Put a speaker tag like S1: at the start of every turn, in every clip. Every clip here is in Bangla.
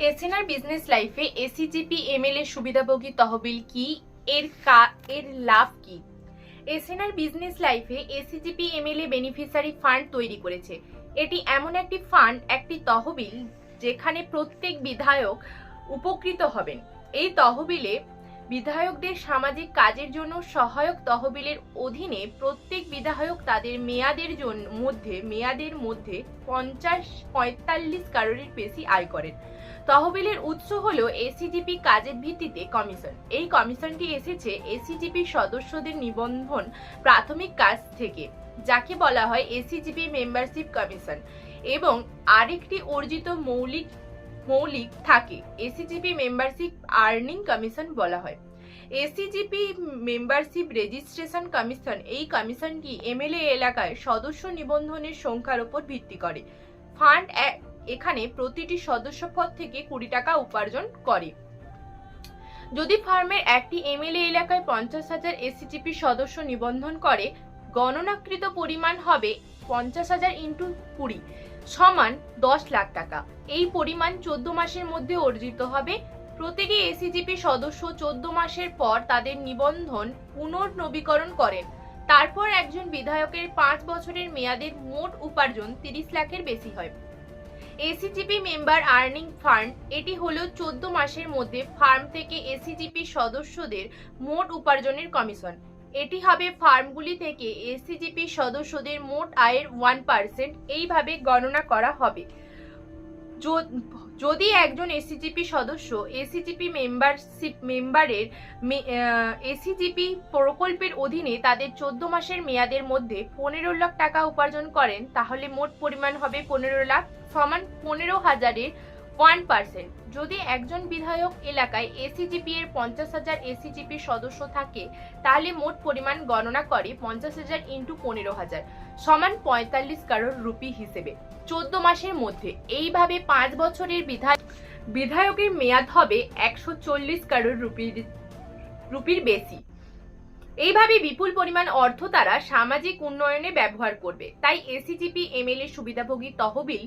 S1: এসএনআর বিজনেস লাইফে এসিজিপি এমএলএ সুবিধাভোগী তহবিল কি, এর লাভ কি? এসএনআর বিজনেস লাইফে এসিজিপি এমএলএ বেনিফিশিয়ারি ফান্ড তৈরি করেছে। এটি এমন একটি ফান্ড, একটি তহবিল যেখানে প্রত্যেক বিধায়ক উপকৃত হবেন। এই তহবিলে বিধায়কদের সামাজিক কাজের জন্য সহায়ক তহবিলের অধীনে প্রত্যেক বিধায়ক তাদের মেয়াদের মধ্যে 50-45 কারোরের বেশি আয় করেন। তহবিলের উৎস হলো এসিজিপি কাজের ভিত্তিতে কমিশন। এই কমিশনটি এসেছে এসিজিপি সদস্যদের নিবন্ধন প্রাথমিক কাজ থেকে, যাকে বলা হয় এসিজিপি মেম্বারশিপ কমিশন, এবং আরেকটি অর্জিত মৌলিক থাকে এসিজিপি মেম্বারশিপ আর্নিং কমিশন বলা হয়। এসিজিপি মেম্বারশিপ রেজিস্ট্রেশন কমিশন, এই কমিশনটি এমএলএ এলাকায় সদস্য নিবন্ধনের সংখ্যার উপর ভিত্তি করে। ফান্ড এখানে প্রতিটি সদস্য পদ থেকে 20 টাকা উপার্জন করে। যদি ফার্মের একটি এমএলএ এলাকায় 50,000 এসিজিপি সদস্য নিবন্ধন করে, গণনাকৃত পরিমাণ হবে 50,000 × 20 সমান 10 লাখ টাকা। এই পরিমাণ 14 মাসের মধ্যে অর্জিত হবে। প্রতিটি এসিজিপি সদস্য 14 মাসের পর তাদের নিবন্ধন পুনর্নবীকরণ করেন। তারপর একজন বিধায়কের 5 বছরের মেয়াদের মোট উপার্জন 30 লাখের বেশি হয়। এসিজিপি মেম্বার আর্নিং ফান্ড, এটি হলো 14 মাসের মধ্যে ফার্ম থেকে এসিজিপি সদস্যদের মোট উপার্জনের কমিশন। এটি হবে ফার্মগুলি থেকে এসিজিপি সদস্যদের মোট আয়ের 1%। এইভাবে গণনা করা হবে। যদি একজন এসিজিপি সদস্য এসিজিপি এসিজিপি প্রকল্পের অধীনে তাদের 14 মাসের মেয়াদের মধ্যে 15 লাখ টাকা উপার্জন করেন, তাহলে মোট পরিমাণ হবে 15 লাখ সমান 15,000-এর 1%। যদি একজন বিধায়ক এলাকায় এসিজিপি এর 50,000 এসিজিপি সদস্য থাকে, তাহলে মোট পরিমাণ গণনা করে 50,000 × 15,000 সমান 45 কারোর রুপি হিসেবে 14 মাসের মধ্যে। এইভাবে 5 বছরের বিধায়কের মেয়াদ হবে 140 কারোর রুপির বেশি। এইভাবে বিপুল পরিমাণ অর্থ তারা সামাজিক উন্নয়নে ব্যবহার করবে। তাই এসিজিপি এমএলএ সুবিধাভোগী তহবিল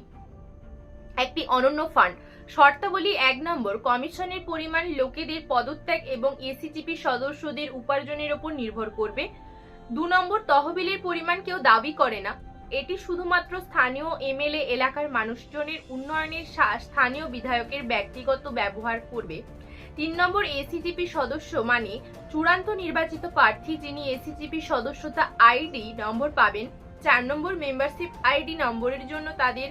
S1: একটি অনন্য ফান্ড। শর্তাবলী: 1 নম্বর, কমিশনের পরিমাণ লোকেদের পদত্যাগ এবং এসিজিপি সদস্যদের উপার্জনের উপর নির্ভর করবে। 2 নম্বর, তহবিলের পরিমাণ কেউ দাবি করে না, এটি শুধুমাত্র স্থানীয় এমএলএ এলাকার মানুষজনের উন্নয়নের স্থানীয় বিধায়কের ব্যক্তিগত ব্যবহার করবে। 3 নম্বর, এসিজিপি সদস্য মানে চূড়ান্ত নির্বাচিত প্রার্থী, যিনি এসিজিপি সদস্যতা আইডি নম্বর পাবেন। 4 নম্বর, মেম্বারশিপ আইডি নম্বরের জন্য তাদের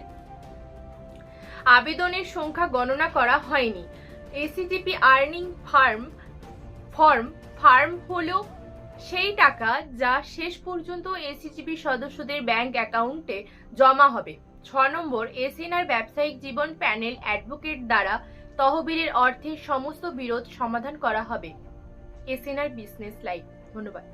S1: আবেদনের সংখ্যা গণনা করা হয়নি। এসিজিপি আর্নিং ফার্ম হলো সেই টাকা যা শেষ পর্যন্ত এসিজিপি সদস্যদের ব্যাংক অ্যাকাউন্টে জমা হবে। 6 নম্বর, এসএনআর ব্যবসায়িক জীবন প্যানেল অ্যাডভোকেট দ্বারা তহবিলের অর্থের সমস্ত বিরোধ সমাধান করা হবে। SNR business life. ধন্যবাদ।